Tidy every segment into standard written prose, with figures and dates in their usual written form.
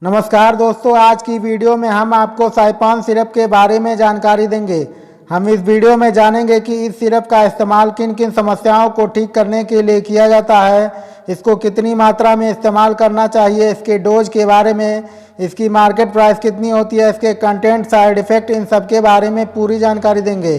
नमस्कार दोस्तों, आज की वीडियो में हम आपको साइपॉन सिरप के बारे में जानकारी देंगे। हम इस वीडियो में जानेंगे कि इस सिरप का इस्तेमाल किन किन समस्याओं को ठीक करने के लिए किया जाता है, इसको कितनी मात्रा में इस्तेमाल करना चाहिए, इसके डोज के बारे में, इसकी मार्केट प्राइस कितनी होती है, इसके कंटेंट, साइड इफ़ेक्ट, इन सब के बारे में पूरी जानकारी देंगे।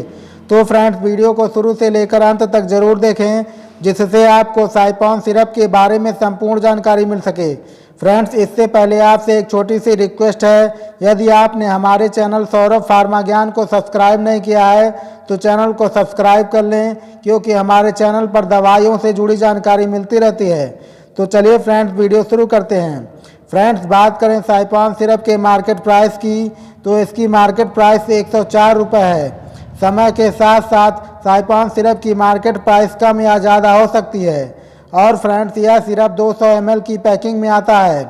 तो फ्रेंड्स, वीडियो को शुरू से लेकर अंत तक ज़रूर देखें, जिससे आपको साइपॉन सिरप के बारे में संपूर्ण जानकारी मिल सके। फ्रेंड्स, इससे पहले आपसे एक छोटी सी रिक्वेस्ट है, यदि आपने हमारे चैनल सौरभ फार्मा ज्ञान को सब्सक्राइब नहीं किया है तो चैनल को सब्सक्राइब कर लें, क्योंकि हमारे चैनल पर दवाइयों से जुड़ी जानकारी मिलती रहती है। तो चलिए फ्रेंड्स, वीडियो शुरू करते हैं। फ्रेंड्स, बात करें साइपॉन सिरप के मार्केट प्राइस की, तो इसकी मार्केट प्राइस 104 रुपये है। समय के साथ साथ साइपॉन सिरप की मार्केट प्राइस कम या ज़्यादा हो सकती है। और फ्रेंड्स, यह सिरप 200 ml की पैकिंग में आता है।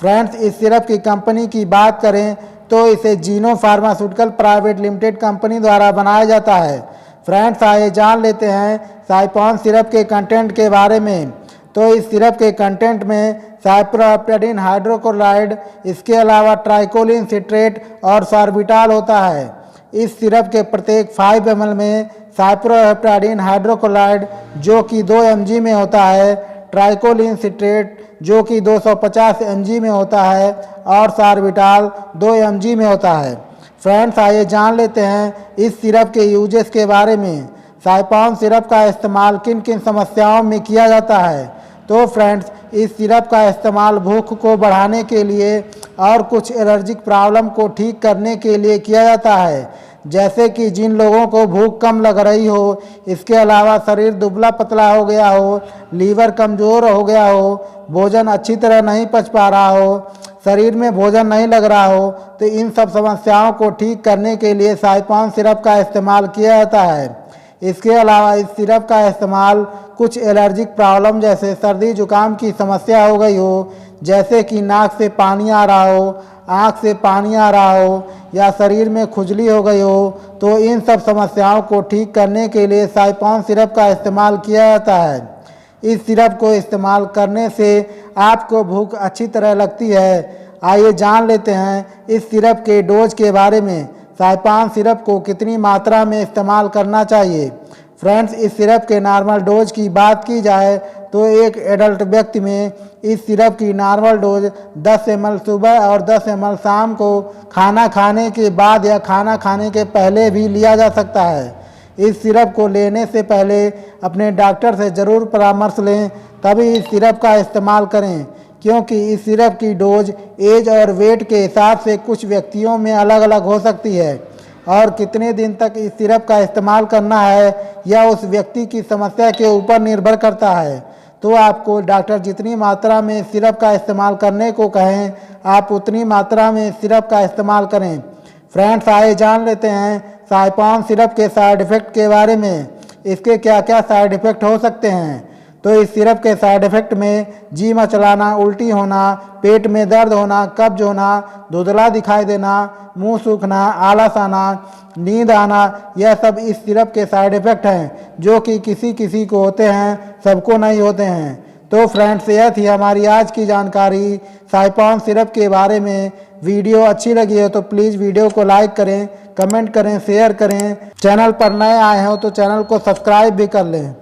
फ्रेंड्स, इस सिरप की कंपनी की बात करें तो इसे जीनो फार्मास्यूटिकल प्राइवेट लिमिटेड कंपनी द्वारा बनाया जाता है। फ्रेंड्स, आइए जान लेते हैं साइपॉन सिरप के कंटेंट के बारे में। तो इस सिरप के कंटेंट में साइप्रोहेप्टाडीन हाइड्रोक्लोराइड, इसके अलावा ट्राइकोलिन सिट्रेट और सॉर्बिटॉल होता है। इस सिरप के प्रत्येक 5 ml में साइप्रोहेप्टाडीन हाइड्रोक्लोराइड जो कि 2 mg में होता है, ट्राइकोलिन सिट्रेट जो कि 250 mg में होता है और सॉर्बिटॉल 2 mg में होता है। फ्रेंड्स, आइए जान लेते हैं इस सिरप के यूजेस के बारे में। साइपॉन सिरप का इस्तेमाल किन किन समस्याओं में किया जाता है। तो फ्रेंड्स, इस सिरप का इस्तेमाल भूख को बढ़ाने के लिए और कुछ एलर्जिक प्रॉब्लम को ठीक करने के लिए किया जाता है, जैसे कि जिन लोगों को भूख कम लग रही हो, इसके अलावा शरीर दुबला पतला हो गया हो, लीवर कमज़ोर हो गया हो, भोजन अच्छी तरह नहीं पच पा रहा हो, शरीर में भोजन नहीं लग रहा हो, तो इन सब समस्याओं को ठीक करने के लिए साइपॉन सिरप का इस्तेमाल किया जाता है। इसके अलावा इस सिरप का इस्तेमाल कुछ एलर्जिक प्रॉब्लम जैसे सर्दी जुकाम की समस्या हो गई हो, जैसे कि नाक से पानी आ रहा हो, आँख से पानी आ रहा हो या शरीर में खुजली हो गई हो, तो इन सब समस्याओं को ठीक करने के लिए साइपॉन सिरप का इस्तेमाल किया जाता है। इस सिरप को इस्तेमाल करने से आपको भूख अच्छी तरह लगती है। आइए जान लेते हैं इस सिरप के डोज के बारे में। साइपॉन सिरप को कितनी मात्रा में इस्तेमाल करना चाहिए। फ्रेंड्स, इस सिरप के नॉर्मल डोज की बात की जाए तो एक एडल्ट व्यक्ति में इस सिरप की नॉर्मल डोज 10 ml सुबह और 10 ml शाम को खाना खाने के बाद या खाना खाने के पहले भी लिया जा सकता है। इस सिरप को लेने से पहले अपने डॉक्टर से ज़रूर परामर्श लें, तभी इस सिरप का इस्तेमाल करें, क्योंकि इस सिरप की डोज एज और वेट के हिसाब से कुछ व्यक्तियों में अलग अलग हो सकती है और कितने दिन तक इस सिरप का इस्तेमाल करना है यह उस व्यक्ति की समस्या के ऊपर निर्भर करता है। तो आपको डॉक्टर जितनी मात्रा में सिरप का इस्तेमाल करने को कहें, आप उतनी मात्रा में सिरप का इस्तेमाल करें। फ्रेंड्स, आइए जान लेते हैं साइपॉन सिरप के साइड इफ़ेक्ट के बारे में। इसके क्या क्या साइड इफ़ेक्ट हो सकते हैं। तो इस सिरप के साइड इफ़ेक्ट में जी मचलाना, उल्टी होना, पेट में दर्द होना, कब्ज होना, धुंधला दिखाई देना, मुंह सूखना, आलस आना, नींद आना, यह सब इस सिरप के साइड इफ़ेक्ट हैं, जो कि किसी किसी को होते हैं, सबको नहीं होते हैं। तो फ्रेंड्स, यह थी हमारी आज की जानकारी साइपॉन सिरप के बारे में। वीडियो अच्छी लगी हो तो प्लीज़ वीडियो को लाइक करें, कमेंट करें, शेयर करें। चैनल पर नए आए हो तो चैनल को सब्सक्राइब भी कर लें।